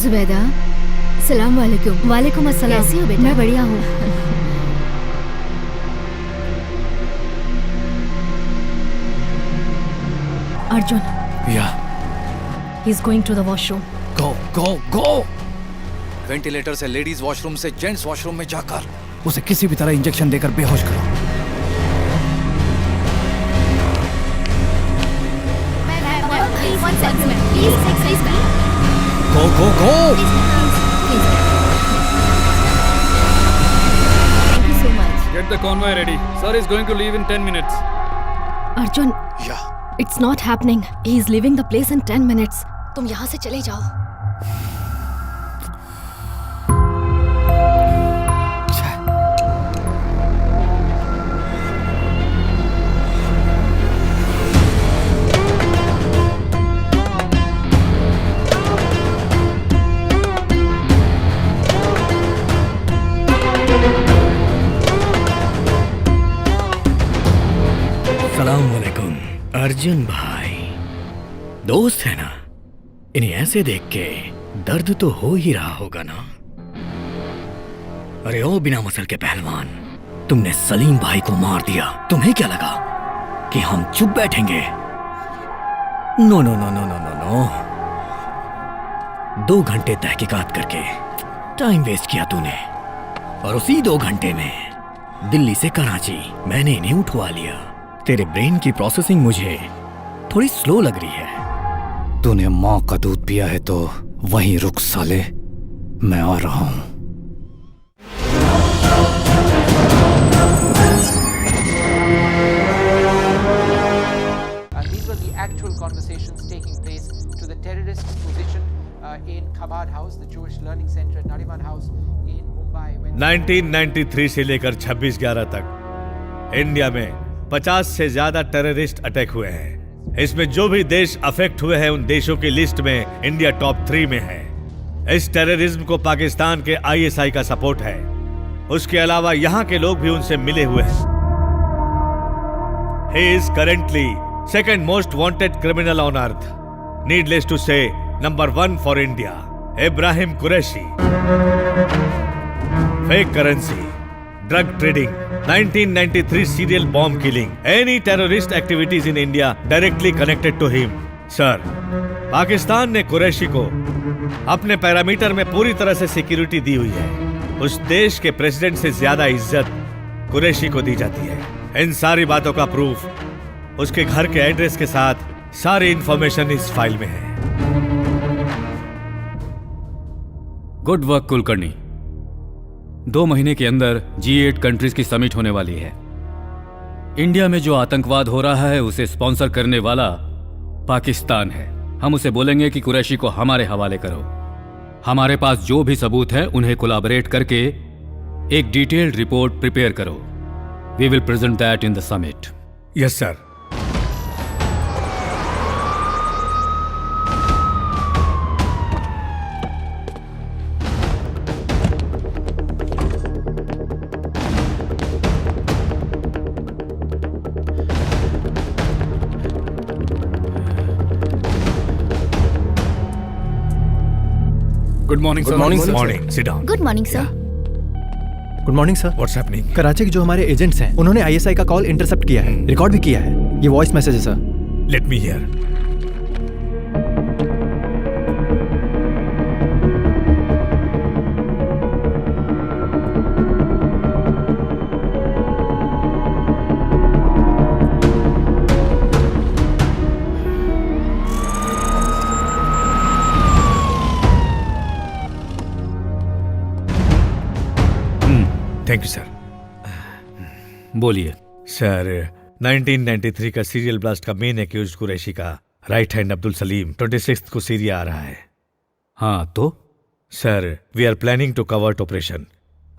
जुबैदा, सलाम वालेकुम। वालेकुम अस्सलाम। कैसी हो बेटा? मैं बढ़िया हूँ। अर्जुन, या he is going to the washroom. Go go go. Ventilator से लेडीज वॉशरूम से जेंट्स वॉशरूम में जाकर उसे किसी भी तरह इंजेक्शन देकर बेहोश करो। गो गो गो। Thank you so much. Get the convoy ready. Sir is going to leave in 10 minutes. Arjun, या it's not happening. He is leaving the place in 10 minutes. तुम यहाँ से चले जाओ। सलाम वालेकुम। अर्जुन भाई, दोस्त है ना? इन्हें ऐसे देख के दर्द तो हो ही रहा होगा ना? अरे ओ बिना मसल के पहलवान, तुमने सलीम भाई को मार दिया। तुम्हें क्या लगा कि हम चुप बैठेंगे? No no no no no no no. 2 घंटे तहकीकात करके टाइम वेस्ट किया तूने, और उसी 2 घंटे में दिल्ली से कराची मैंने इन्हें उठवा लिया। तेरे ब्रेन की प्रोसेसिंग मुझे थोड़ी स्लो लग रही है। तूने माँ का दूध पिया है तो वहीं रुक साले, मैं आ रहा हूँ। These were the actual conversations taking place to the terrorists' position in Chabad House, the Jewish Learning Center at Nariman House in Mumbai. 1993 से लेकर 26/11 तक इंडिया में 50 से ज्यादा टेररिस्ट अटैक हुए हैं। इसमें जो भी देश अफेक्ट हुए हैं उन देशों की लिस्ट में इंडिया टॉप 3 में है। इस टेररिज्म को पाकिस्तान के ISI का सपोर्ट है। उसके अलावा यहाँ के लोग भी उनसे मिले हुए हैं। He is currently second most wanted criminal on earth. Needless to say, number 1 for India. Ibrahim Qureshi. Fake currency, drug trading, 1993 serial bomb killing, any terrorist activities in India directly connected to him. Sir, Pakistan ने कुरैशी को अपने parameter में पूरी तरह से security दी हुई है। उस देश के प्रेसिडेंट से ज्यादा इज्जत कुरैशी को दी जाती है। इन सारी बातों का प्रूफ उसके घर के एड्रेस के साथ सारी इंफॉर्मेशन इस फाइल में है। Good work Kulkarni. 2 महीने के अंदर G8 कंट्रीज की समिट होने वाली है। इंडिया में जो आतंकवाद हो रहा है उसे स्पॉन्सर करने वाला पाकिस्तान है। हम उसे बोलेंगे कि कुरैशी को हमारे हवाले करो। हमारे पास जो भी सबूत है उन्हें कोलैबोरेट करके एक डिटेल्ड रिपोर्ट प्रिपेयर करो। We will present that in the summit. Yes sir. Good morning sir. Morning. Sit down. Good morning sir. Good morning sir. What's happening? Karachi के जो हमारे एजेंट्स हैं उन्होंने ISI का कॉल इंटरसेप्ट किया है, रिकॉर्ड भी किया है। ये वॉइस मैसेज है sir. Let me here. Thank you sir. बोलिए सर, 1993 का सीरियल ब्लास्ट का मेन एक्यूज्ड कुरैशी का राइट हैंड अब्दुल सलीम 26 को सीरिया आ रहा है। हाँ तो sir, we are planning to covert operation.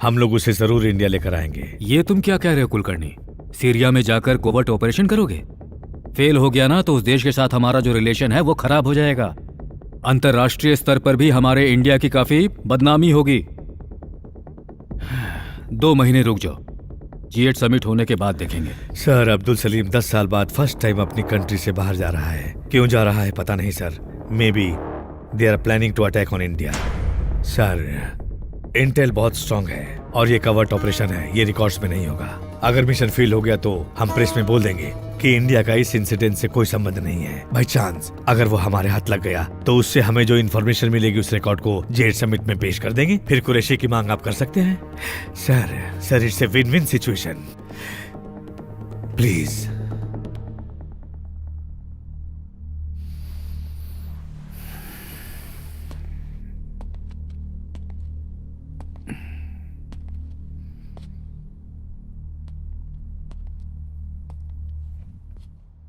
हम लोग उसे जरूर इंडिया लेकर आएंगे। ये तुम क्या कह रहे हो कुलकर्णी? सीरिया में जाकर कोवर्ट ऑपरेशन करोगे? फेल हो गया ना तो उस देश के साथ हमारा जो रिलेशन है वो खराब हो जाएगा। अंतरराष्ट्रीय स्तर पर भी हमारे इंडिया की काफी बदनामी होगी। 2 महीने रुक जाओ, G8 समिट होने के बाद देखेंगे। सर, अब्दुल सलीम 10 साल बाद फर्स्ट टाइम अपनी कंट्री से बाहर जा रहा है। क्यों जा रहा है पता नहीं sir. Maybe they are planning to attack on India. Sir, intel बहुत स्ट्रांग है और ये कवर्ट ऑपरेशन है, ये रिकॉर्ड्स में नहीं होगा। अगर मिशन फेल हो गया तो हम प्रेस में बोल देंगे कि इंडिया का इस इंसिडेंट से कोई संबंध नहीं है। बाई चांस अगर वो हमारे हाथ लग गया तो उससे हमें जो इन्फॉर्मेशन मिलेगी उस रिकॉर्ड को G8 समिट में पेश कर देंगे, फिर कुरैशी की मांग आप कर सकते हैं। Sir it's a win win situation, please.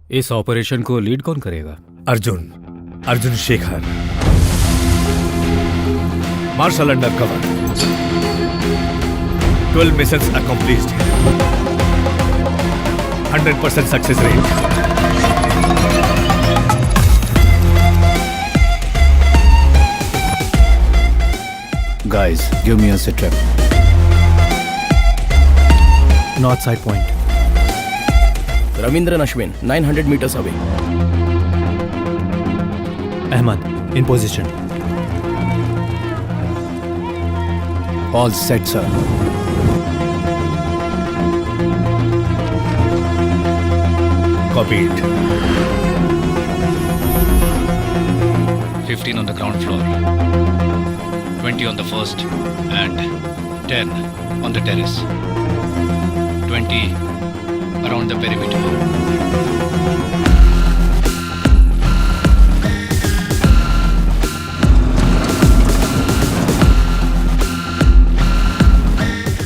इस ऑपरेशन को लीड कौन करेगा? Arjun Shekhar, marshal undercover. 12 missions accomplished, 100% success rate. Guys, give me a sit rep. North side point. Ravindran Ashwin, 900 meters away. Ahmad, in position. All set, sir. Copied. 15 on the ground floor, 20 on the first, and 10 on the terrace. 20 around the perimeter.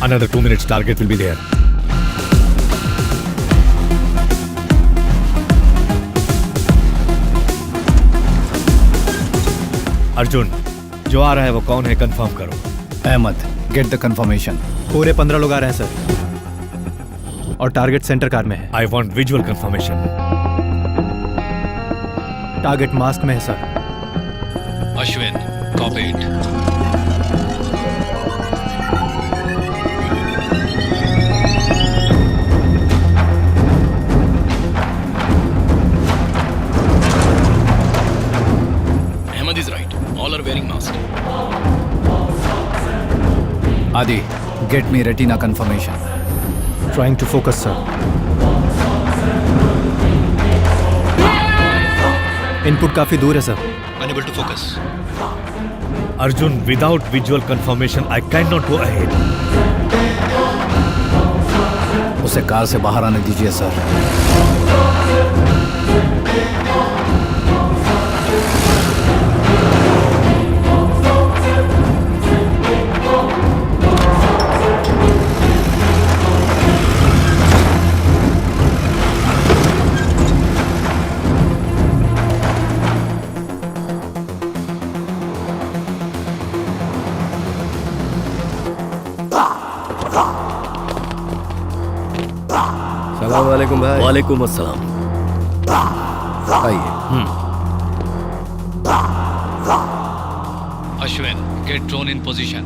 Another 2 minutes, target will be there. Arjun, जो आ रहा है वो कौन है, confirm करो। Ahmed, get the confirmation. पूरे 15 लोग आ रहे हैं सर, और टारगेट सेंटर कार में है। I want visual confirmation. Target mask में है sir. Ashwin, copied. Ahmad is right. All are wearing masks. Adi, get me retina confirmation. Trying to focus sir. Input काफी दूर है sir. Unable to focus. Arjun, without visual confirmation I can not go ahead. उसे car से बाहर आने दीजिए sir. सलाम भाई। वालेकुम अस्सलाम। आइए। Ashwin, get drone in position.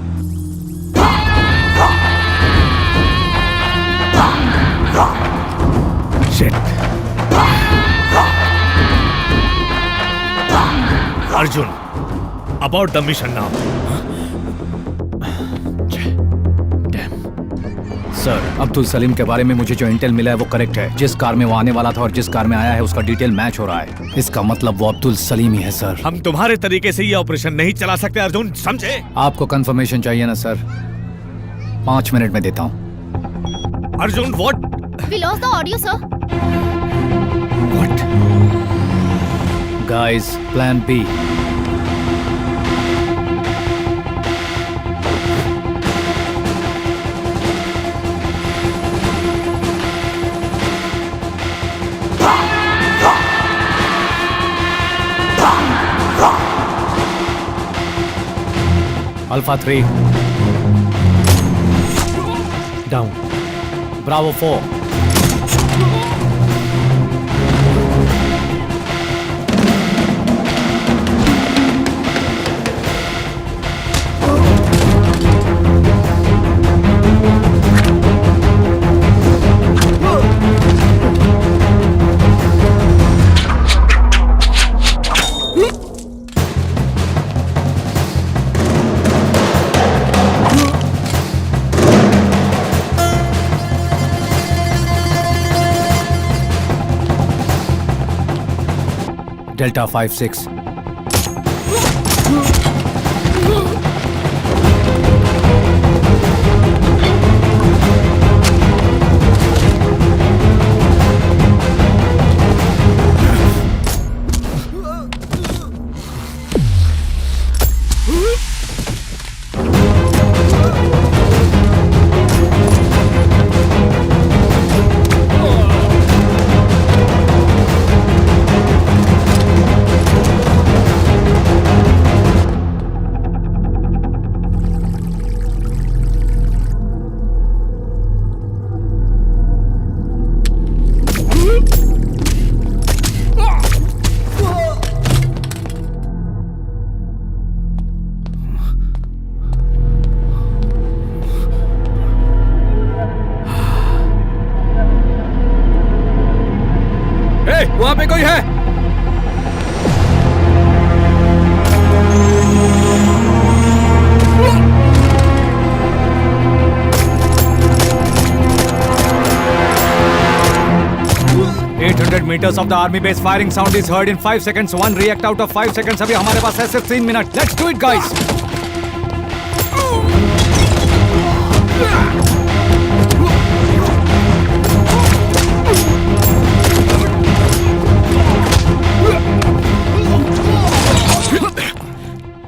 Shit. Arjun, about the mission now. Sir, Abdul Salim के बारे में मुझे जो इंटेल मिला है वो करेक्ट है। जिस कार में वो आने वाला था और जिस कार में आया है उसका डिटेल मैच हो रहा है। इसका मतलब वो अब्दुल सलीम ही है सर। हम तुम्हारे तरीके से ये ऑपरेशन नहीं चला सकते अर्जुन, समझे? आपको कंफर्मेशन चाहिए ना सर? 5 मिनट में देता हूँ। Arjun, what? We lost the audio, sir. What? Guys, plan B. Alpha 3. Down. Bravo 4. Delta 56। वहां पे कोई है? meters of the army base firing sound is heard in 5 seconds. One react out of 5 seconds. अभी हमारे पास है सिर्फ 3 minute. Let's do it, guys.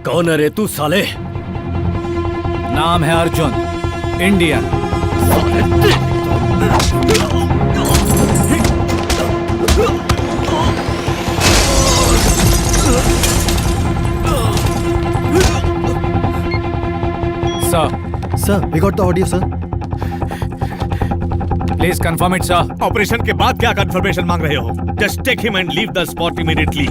कौन है रे तू साले? नाम है Arjun, Indian. Sir, we got the audio, sir. Please confirm it, sir. Operation के बाद क्या कंफर्मेशन मांग रहे हो? Just take him and leave the spot immediately.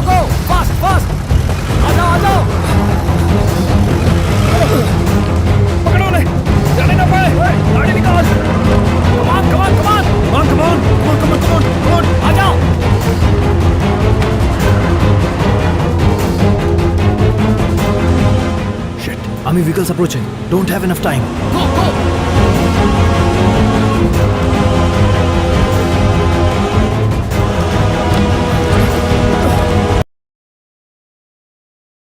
Go! Fast! आ जाओ! पकड़ो उन्हें! जाने ना पाए! गाड़ी निकाल! Come on! आ जाओ! Shit, army vehicles approaching. Don't have enough time. Go!